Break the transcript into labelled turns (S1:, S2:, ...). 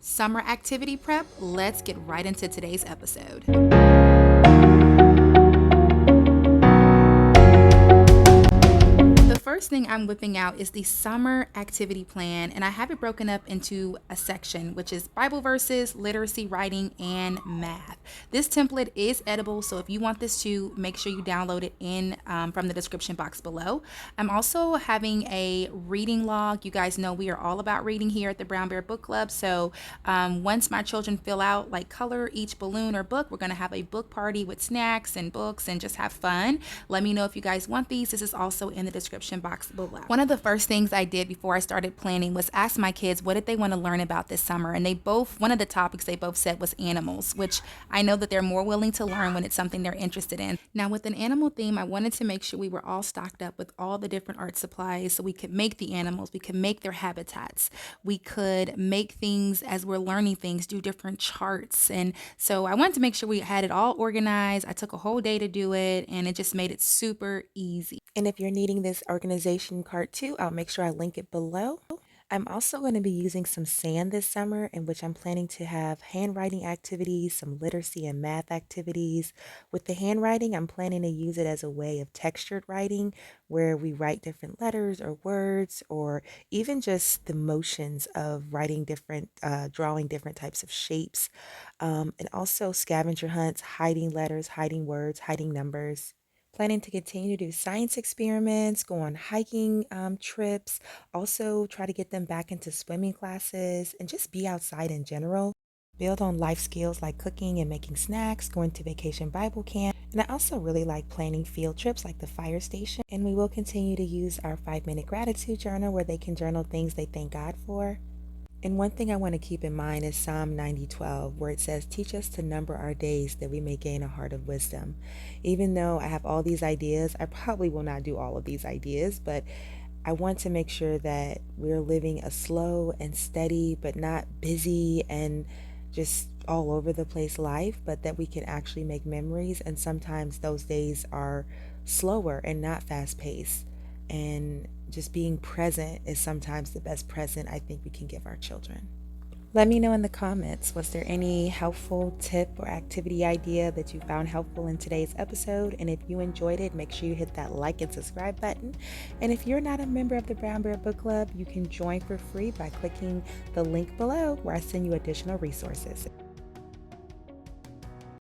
S1: Summer activity prep, let's get right into today's episode. The first thing I'm whipping out is the summer activity plan, and I have it broken up into a section, which is Bible verses, literacy, writing, and math. This template is edible, so if you want this too, make sure you download it in from the description box below. I'm also having a reading log. You guys know we are all about reading here at the Brown Bear Book Club, so once my children fill out, like, color each balloon or book, we're going to have a book party with snacks and books and just have fun. Let me know if you guys want these. This is also in the description box below. One of the first things I did before I started planning was ask my kids what did they want to learn about this summer, and one of the topics they both said was animals, which I know that they're more willing to learn when it's something they're interested in. Now, with an animal theme, I wanted to make sure we were all stocked up with all the different art supplies so we could make the animals, we could make their habitats, we could make things as we're learning things, do different charts. And so I wanted to make sure we had it all organized. I took a whole day to do it, and it just made it super easy. And if you're needing this organization card too, I'll make sure I link it below. I'm also going to be using some sand this summer, in which I'm planning to have handwriting activities, some literacy and math activities. With the handwriting, I'm planning to use it as a way of textured writing, where we write different letters or words, or even just the motions of writing different, drawing different types of shapes. And also scavenger hunts, hiding letters, hiding words, hiding numbers. Planning to continue to do science experiments, go on hiking trips, also try to get them back into swimming classes, and just be outside in general. Build on life skills like cooking and making snacks, going to vacation Bible camp. And I also really like planning field trips like the fire station. And we will continue to use our 5-minute gratitude journal, where they can journal things they thank God for. And one thing I want to keep in mind is Psalm 90:12, where it says, "Teach us to number our days that we may gain a heart of wisdom." Even though I have all these ideas, I probably will not do all of these ideas, but I want to make sure that we're living a slow and steady, but not busy and just all over the place life, but that we can actually make memories. And sometimes those days are slower and not fast paced. And just being present is sometimes the best present I think we can give our children. Let me know in the comments, was there any helpful tip or activity idea that you found helpful in today's episode? And if you enjoyed it, make sure you hit that like and subscribe button. And if you're not a member of the Brown Bear Book Club, you can join for free by clicking the link below, where I send you additional resources.